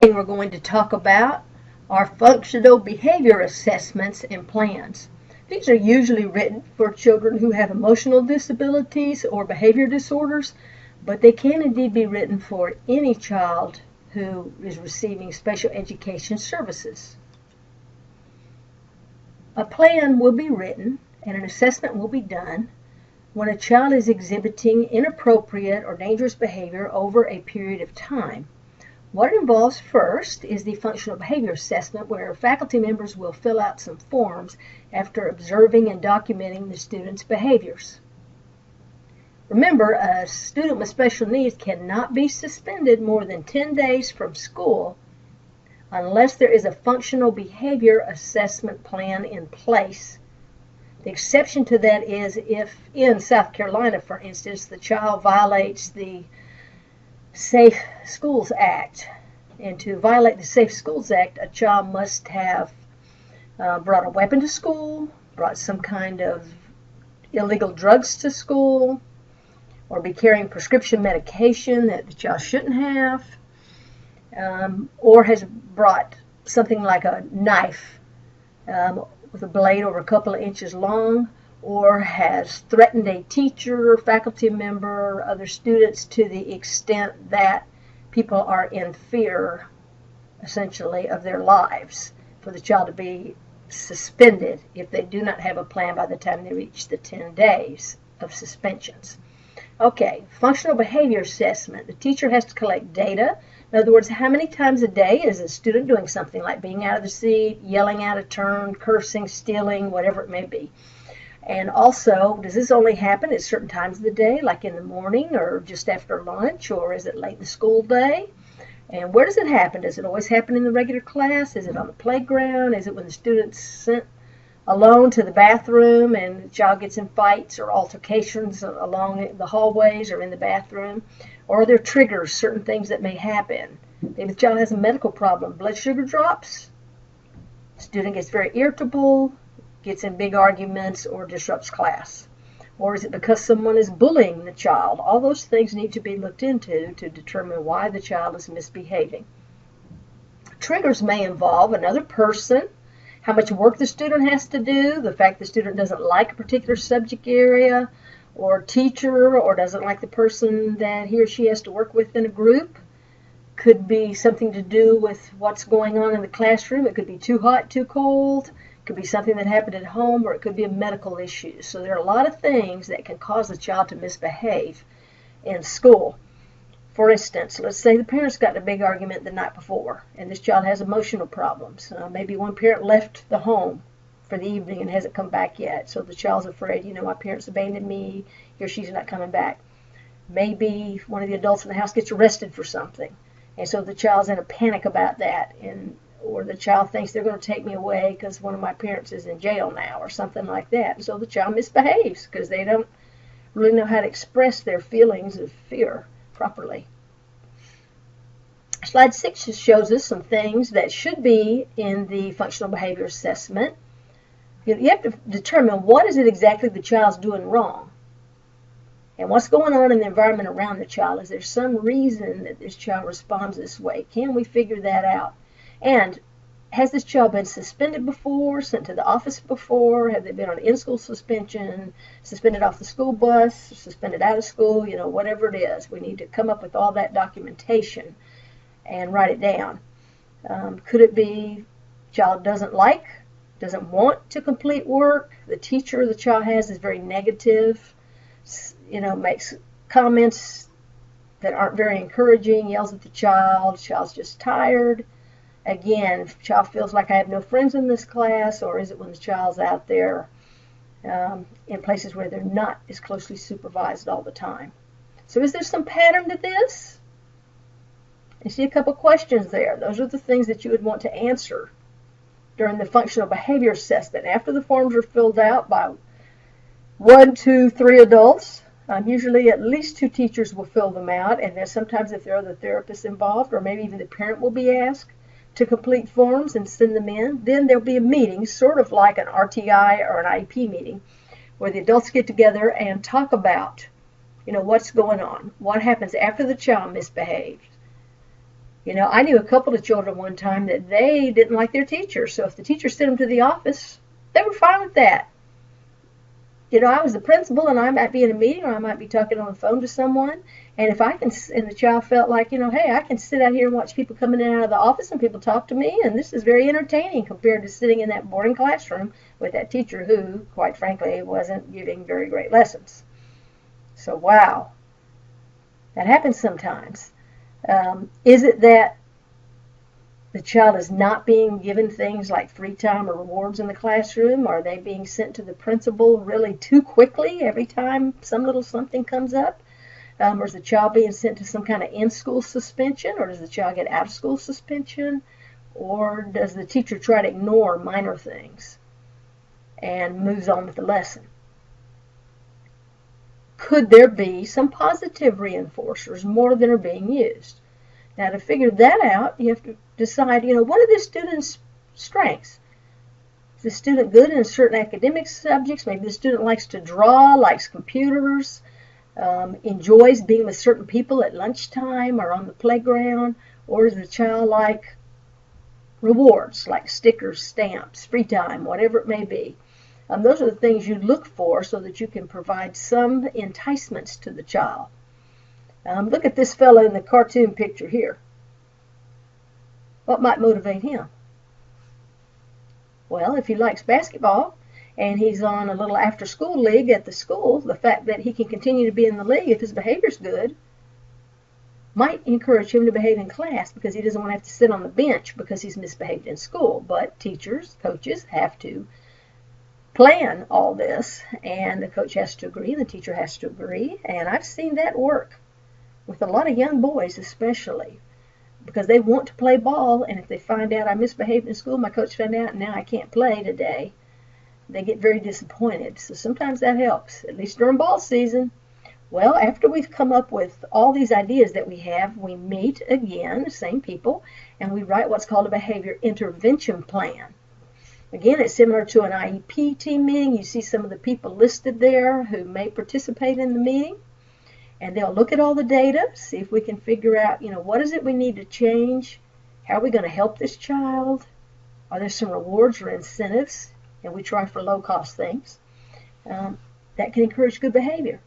thing we're going to talk about are functional behavior assessments and plans. These are usually written for children who have emotional disabilities or behavior disorders, but they can indeed be written for any child who is receiving special education services. A plan will be written and an assessment will be done when a child is exhibiting inappropriate or dangerous behavior over a period of time. What it involves first is the functional behavior assessment, where faculty members will fill out some forms after observing and documenting the student's behaviors. Remember, a student with special needs cannot be suspended more than 10 days from school unless there is a functional behavior assessment plan in place. The exception to that is if in South Carolina, for instance, the child violates the Safe Schools Act. And to violate the Safe Schools Act, a child must have brought a weapon to school, brought some kind of illegal drugs to school, or be carrying prescription medication that the child shouldn't have, or has brought something like a knife with a blade over a couple of inches long, or has threatened a teacher, faculty member, other students to the extent that people are in fear, essentially, of their lives, for the child to be suspended if they do not have a plan by the time they reach the 10 days of suspensions. Okay, functional behavior assessment. The teacher has to collect data. In other words, how many times a day is a student doing something like being out of the seat, yelling out of turn, cursing, stealing, whatever it may be. And also, does this only happen at certain times of the day, like in the morning or just after lunch, or is it late in the school day? And where does it happen? Does it always happen in the regular class? Is it on the playground? Is it when the student's sent alone to the bathroom and the child gets in fights or altercations along the hallways or in the bathroom? Or are there triggers, certain things that may happen? Maybe the child has a medical problem, blood sugar drops, student gets very irritable, gets in big arguments, or disrupts class. Or is it because someone is bullying the child? All those things need to be looked into to determine why the child is misbehaving. Triggers may involve another person, how much work the student has to do, the fact the student doesn't like a particular subject area or teacher, or doesn't like the person that he or she has to work with in a group. Could be something to do with what's going on in the classroom. It could be too hot, too cold. It could be something that happened at home, or it could be a medical issue. So there are a lot of things that can cause a child to misbehave in school. For instance, let's say the parents got in a big argument the night before, and this child has emotional problems. Maybe one parent left the home for the evening and hasn't come back yet. So the child's afraid, my parents abandoned me, he or she's not coming back. Maybe one of the adults in the house gets arrested for something. And so the child's in a panic about that, or the child thinks they're going to take me away because one of my parents is in jail now, or something like that. And so the child misbehaves because they don't really know how to express their feelings of fear properly. Slide 6 just shows us some things that should be in the functional behavior assessment. You have to determine what is it exactly the child's doing wrong. And what's going on in the environment around the child? Is there some reason that this child responds this way? Can we figure that out? And has this child been suspended before, sent to the office before? Have they been on in-school suspension, suspended off the school bus, suspended out of school? Whatever it is, we need to come up with all that documentation and write it down. Could it be child doesn't want to complete work? The teacher the child has is very negative, makes comments that aren't very encouraging, yells at the child's just tired. Again, if the child feels like I have no friends in this class, or is it when the child's out there in places where they're not as closely supervised all the time? So is there some pattern to this? You see a couple questions there. Those are the things that you would want to answer during the functional behavior assessment. After the forms are filled out by 1, 2, 3 adults, usually at least 2 teachers will fill them out, and then sometimes if there are other therapists involved, or maybe even the parent will be asked to complete forms and send them in. Then there'll be a meeting, sort of like an RTI or an IEP meeting, where the adults get together and talk about, what's going on, what happens after the child misbehaves. You know, I knew a couple of children one time that they didn't like their teacher, so if the teacher sent them to the office, they were fine with that. You know, I was the principal, and I might be in a meeting, or I might be talking on the phone to someone, and if I can, and the child felt like, you know, hey, I can sit out here and watch people coming in and out of the office, and people talk to me, and this is very entertaining compared to sitting in that boring classroom with that teacher who, quite frankly, wasn't giving very great lessons. So, wow, that happens sometimes. Is it that the child is not being given things like free time or rewards in the classroom? Are they being sent to the principal really too quickly every time some little something comes up? Or is the child being sent to some kind of in-school suspension? Or does the child get out-of-school suspension? Or does the teacher try to ignore minor things and moves on with the lesson? Could there be some positive reinforcers more than are being used? Now, to figure that out, you have to decide, you know, what are the student's strengths? Is the student good in certain academic subjects? Maybe the student likes to draw, likes computers, enjoys being with certain people at lunchtime or on the playground. Or does the child like rewards, like stickers, stamps, free time, whatever it may be? Those are the things you look for so that you can provide some enticements to the child. Look at this fellow in the cartoon picture here. What might motivate him? Well, if he likes basketball and he's on a little after-school league at the school, the fact that he can continue to be in the league if his behavior's good might encourage him to behave in class because he doesn't want to have to sit on the bench because he's misbehaved in school. But teachers, coaches have to plan all this, and the coach has to agree, the teacher has to agree, and I've seen that work with a lot of young boys especially, because they want to play ball, and if they find out I misbehaved in school, my coach found out, and now I can't play today, they get very disappointed. So sometimes that helps, at least during ball season. Well, after we've come up with all these ideas that we have, we meet again, the same people, and we write what's called a behavior intervention plan. Again, it's similar to an IEP team meeting. You see some of the people listed there who may participate in the meeting. And they'll look at all the data, see if we can figure out, you know, what is it we need to change? How are we going to help this child? Are there some rewards or incentives? And we try for low-cost things that can encourage good behavior.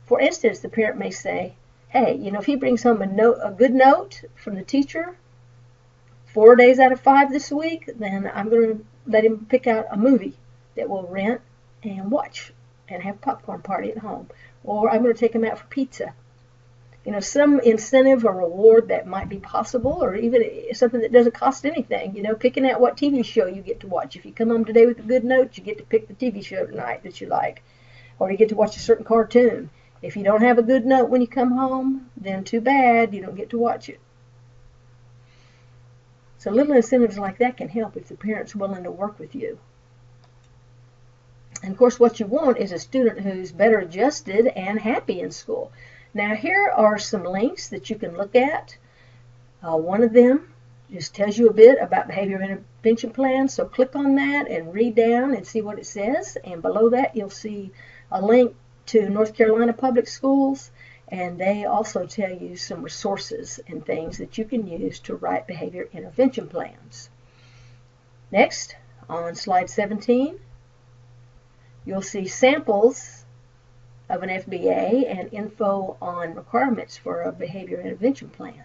For instance, the parent may say, hey, you know, if he brings home a good note from the teacher 4 days out of 5 this week, then I'm going to let him pick out a movie that we'll rent and watch and have a popcorn party at home. Or I'm going to take him out for pizza. You know, some incentive or reward that might be possible, or even something that doesn't cost anything. You know, picking out what TV show you get to watch. If you come home today with a good note, you get to pick the TV show tonight that you like. Or you get to watch a certain cartoon. If you don't have a good note when you come home, then too bad, you don't get to watch it. So little incentives like that can help if the parent's willing to work with you. And of course, what you want is a student who's better adjusted and happy in school. Now, here are some links that you can look at. One of them just tells you a bit about behavior intervention plans. So click on that and read down and see what it says. And below that, you'll see a link to North Carolina Public Schools. And they also tell you some resources and things that you can use to write behavior intervention plans. Next, on slide 17, you'll see samples of an FBA and info on requirements for a behavior intervention plan.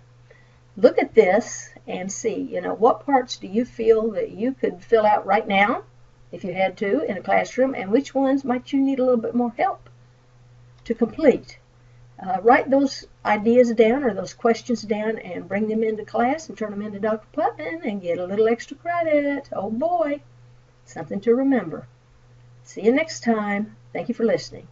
Look at this and see, you know, what parts do you feel that you could fill out right now, if you had to, in a classroom, and which ones might you need a little bit more help to complete. Write those ideas down or those questions down and bring them into class and turn them into Dr. Putnam and get a little extra credit. Oh boy, something to remember. See you next time. Thank you for listening.